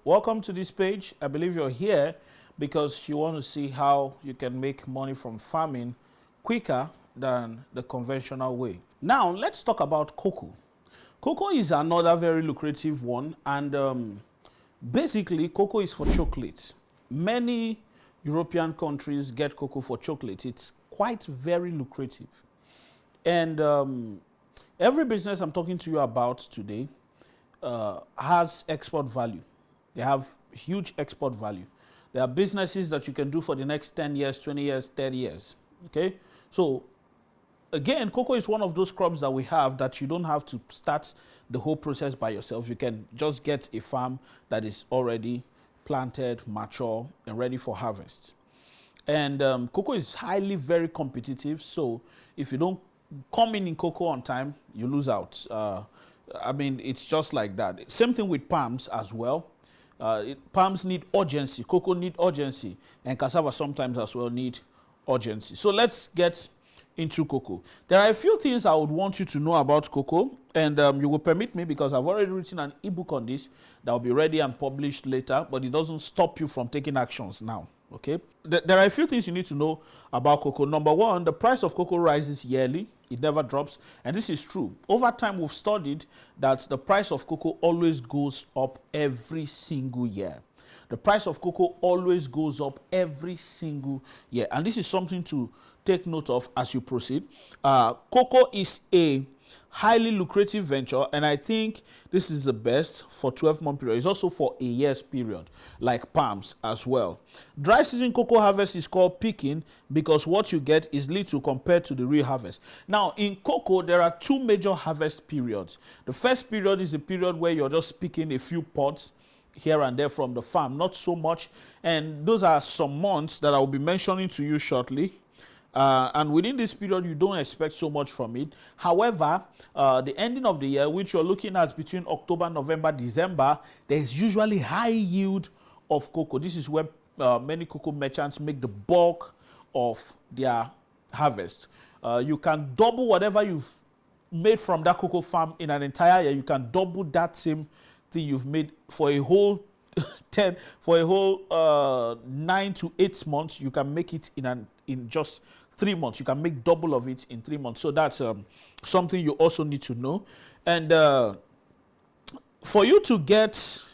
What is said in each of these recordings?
Welcome to this page. I believe you're here because you want to see how you can make money from farming quicker than the conventional way. Now, let's talk about cocoa. Cocoa is another very lucrative one, and basically, cocoa is for chocolate. Many European countries get cocoa for chocolate. It's quite very lucrative. And every business I'm talking to you about today has export value. They have huge export value. There are businesses that you can do for the next 10 years, 20 years, 30 years. Okay? So, again, cocoa is one of those crops that we have that you don't have to start the whole process by yourself. You can just get a farm that is already planted, mature, and ready for harvest. And cocoa is highly very competitive. So, if you don't come in cocoa on time, you lose out. I mean, it's just like that. Same thing with palms as well. Palms need urgency, cocoa need urgency, and cassava sometimes as well need urgency. So let's get into cocoa. There are a few things I would want you to know about cocoa, and you will permit me because I've already written an ebook on this that will be ready and published later, but it doesn't stop you from taking actions now. Okay, there are a few things you need to know about cocoa. Number one, the price of cocoa rises yearly. It never drops, and this is true. Over time, we've studied that the price of cocoa always goes up every single year. The price of cocoa always goes up every single year, and this is something to take note of as you proceed. Cocoa is a highly lucrative venture, and I think this is the best for 12-month period. It's also for a year's period, like palms as well. Dry season cocoa harvest is called picking because what you get is little compared to the real harvest. Now, in cocoa, there are two major harvest periods. The first period is the period where you're just picking a few pods here and there from the farm, not so much, and those are some months that I will be mentioning to you shortly. And within this period, you don't expect so much from it. However, the ending of the year, which you're looking at between October, November, December, there is usually high yield of cocoa. This is where many cocoa merchants make the bulk of their harvest. You can double whatever you've made from that cocoa farm in an entire year. You can double that same thing you've made for a whole 9 to 8 months. You can make it in just 3 months. You can make double of it in 3 months. So that's something you also need to know. And for you to get,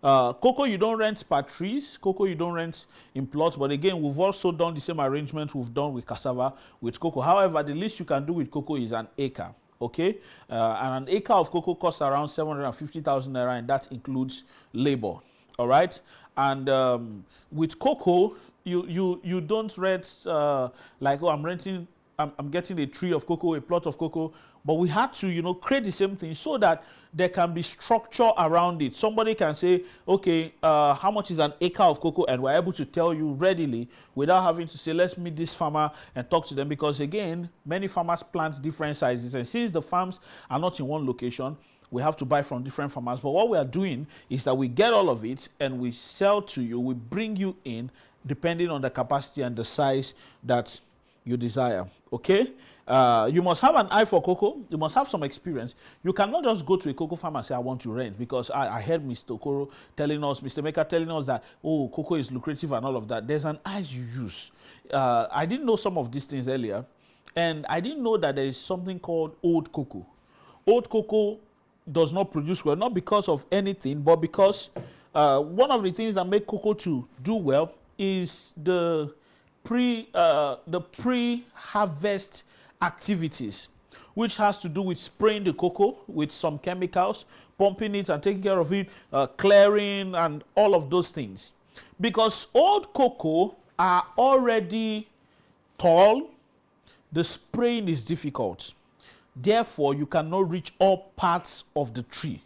cocoa, you don't rent per trees. Cocoa, you don't rent in plots. But again, we've also done the same arrangement we've done with cassava with cocoa. However, the least you can do with cocoa is an acre. Okay, and an acre of cocoa costs around 750,000 naira, and that includes labor. All right, and with cocoa, you don't rent like, oh, I'm getting a tree of cocoa, a plot of cocoa, but we had to create the same thing so that there can be structure around it. Somebody can say, okay, how much is an acre of cocoa, and we're able to tell you readily without having to say, let's meet this farmer and talk to them, because again, many farmers plant different sizes, and since the farms are not in one location, we have to buy from different farmers. But what we are doing is that we get all of it and we sell to you, we bring you in depending on the capacity and the size that you desire. Okay, you must have an eye for cocoa. You must have some experience. You cannot just go to a cocoa farm and say, I want to rent, because I heard Mr. Okoro telling us, Mr. Maker telling us that, oh, cocoa is lucrative and all of that. There's an eyes you use. I didn't know some of these things earlier, and I didn't know that there is something called old cocoa. Old cocoa does not produce well, not because of anything, but because one of the things that make cocoa to do well is the pre-harvest activities, which has to do with spraying the cocoa with some chemicals, pumping it and taking care of it, clearing and all of those things. Because old cocoa are already tall, the spraying is difficult. Therefore, you cannot reach all parts of the tree.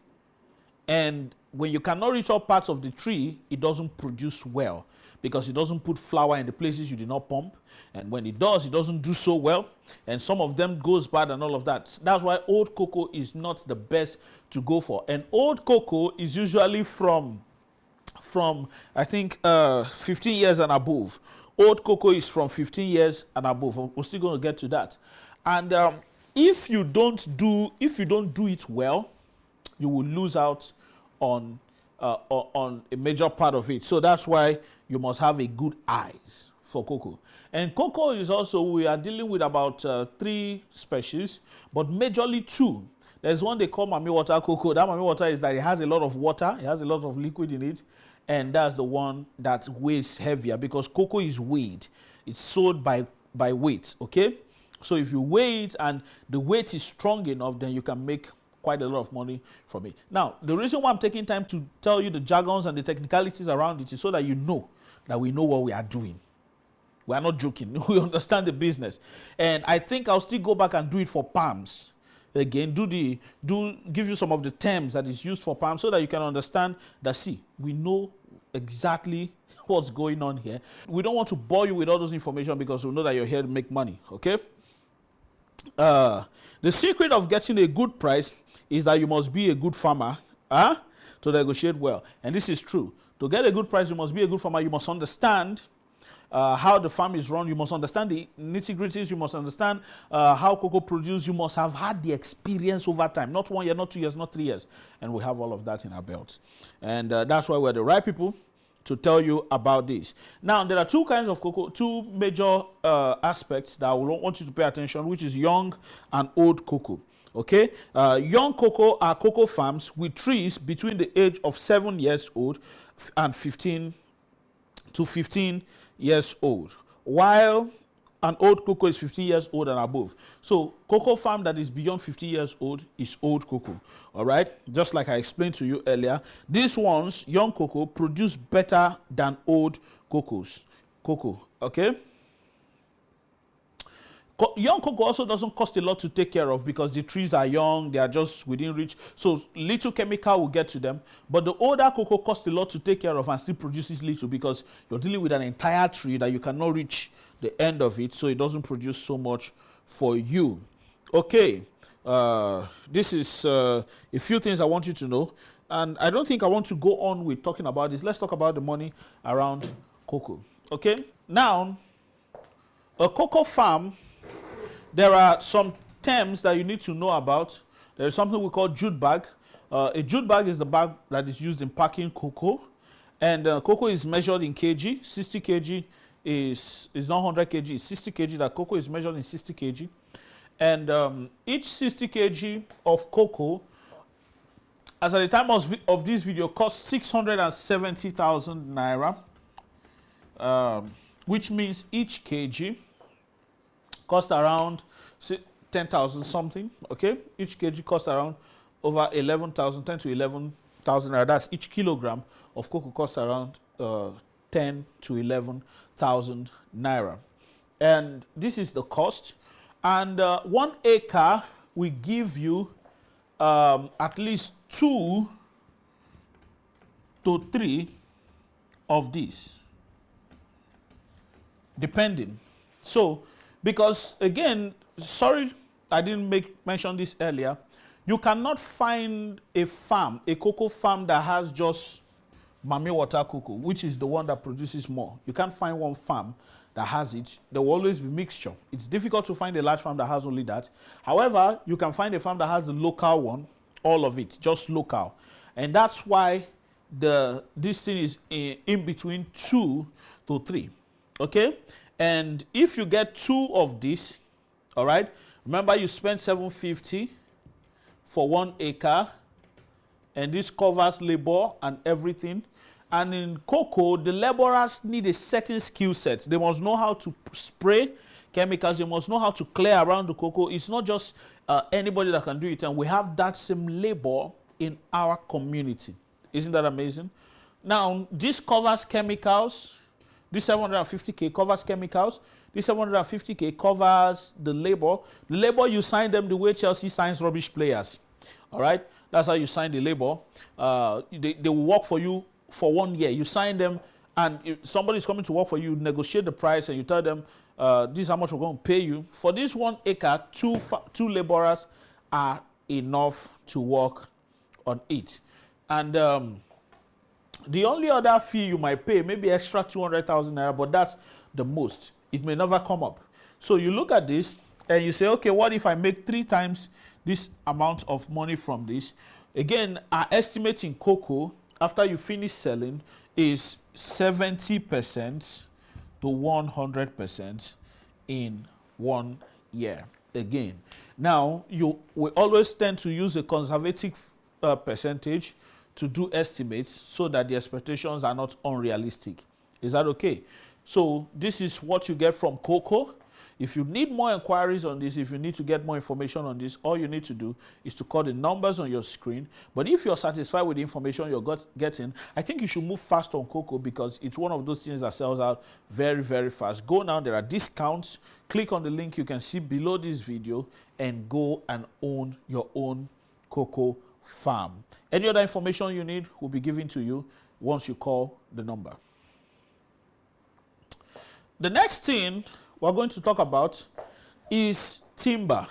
And when you cannot reach all parts of the tree, it doesn't produce well, because it doesn't put flower in the places you did not pump. And when it does, it doesn't do so well. And some of them goes bad and all of that. That's why old cocoa is not the best to go for. And old cocoa is usually from I think 15 years and above. Old cocoa is from 15 years and above. We're still going to get to that. And if you don't do it well, you will lose out on on a major part of it. So that's why you must have a good eyes for cocoa. And cocoa is also, we are dealing with about 3 species, but majorly 2. There's one they call Mami Water cocoa. That Mami Water is that it has a lot of water, it has a lot of liquid in it, and that's the one that weighs heavier because cocoa is weighed. It's sold by weight, okay? So if you weigh it and the weight is strong enough, then you can make quite a lot of money from it. Now, the reason why I'm taking time to tell you the jargons and the technicalities around it is so that you know that we know what we are doing. We are not joking. We understand the business. And I think I'll still go back and do it for palms. Again, give you some of the terms that is used for palms so that you can understand that, see, we know exactly what's going on here. We don't want to bore you with all those information because we know that you're here to make money, okay? The secret of getting a good price is that you must be a good farmer to negotiate well. And this is true. To get a good price, you must be a good farmer. You must understand how the farm is run. You must understand the nitty-gritties. You must understand how cocoa produced. You must have had the experience over time. Not 1 year, not 2 years, not 3 years. And we have all of that in our belt. And that's why we're the right people to tell you about this. Now, there are 2 kinds of cocoa, 2 major aspects that I want you to pay attention, which is young and old cocoa. Okay, young cocoa are cocoa farms with trees between the age of 7 years old and 15 to 15 years old, while an old cocoa is 15 years old and above. So cocoa farm that is beyond 50 years old is old cocoa. All right, just like I explained to you earlier, these ones, young cocoa, produce better than old cocoa. Okay. Young cocoa also doesn't cost a lot to take care of because the trees are young, they are just within reach. So little chemical will get to them. But the older cocoa costs a lot to take care of and still produces little because you're dealing with an entire tree that you cannot reach the end of it. So it doesn't produce so much for you. Okay, this is a few things I want you to know. And I don't think I want to go on with talking about this. Let's talk about the money around cocoa. Okay, now a cocoa farm, there are some terms that you need to know about. There is something we call jute bag. A jute bag is the bag that is used in packing cocoa. And cocoa is measured in kg. 60 kg is not 100 kg, it's 60 kg. That cocoa is measured in 60 kg. And each 60 kg of cocoa, as at the time of this video, costs 670,000 naira, which means each kg cost around 10,000 something, okay? Each kg costs around over 11,000, 10 to 11,000 naira. That's each kilogram of cocoa costs around 10 to 11,000 naira. And this is the cost. And 1 acre will give you at least 2 to 3 of these, depending. So, because again, sorry I didn't mention this earlier, you cannot find a farm, a cocoa farm that has just Mami Water cocoa, which is the one that produces more. You can't find one farm that has it. There will always be mixture. It's difficult to find a large farm that has only that. However, you can find a farm that has the local one, all of it, just local. And that's why this thing is in between 2 to 3. Okay? And if you get 2 of this, all right, remember you spent 750 for 1 acre, and this covers labor and everything. And in cocoa, the laborers need a certain skill set. They must know how to spray chemicals. They must know how to clear around the cocoa. It's not just anybody that can do it. And we have that same labor in our community. Isn't that amazing? Now, this covers chemicals. This 750K covers chemicals. This 750K covers the labor. The labor, you sign them the way Chelsea signs rubbish players. All right? That's how you sign the labor. They will work for you for 1 year. You sign them, and if somebody is coming to work for you, negotiate the price, and you tell them, this is how much we're going to pay you. For this 1 acre, two laborers are enough to work on it. And the only other fee you might pay, maybe extra 200,000 naira, but that's the most. It may never come up. So you look at this and you say, okay, what if I make 3 times this amount of money from this? Again, our estimate in cocoa after you finish selling is 70% to 100% in 1 year. Again, now you will always tend to use a conservative percentage to do estimates so that the expectations are not unrealistic. Is that okay? So this is what you get from Coco. If you need more inquiries on this, if you need to get more information on this, all you need to do is to call the numbers on your screen. But if you're satisfied with the information you're getting, I think you should move fast on Coco because it's one of those things that sells out very, very fast. Go now, there are discounts. Click on the link you can see below this video and go and own your own Coco farm. Any other information you need will be given to you once you call the number. The next thing we're going to talk about is timber.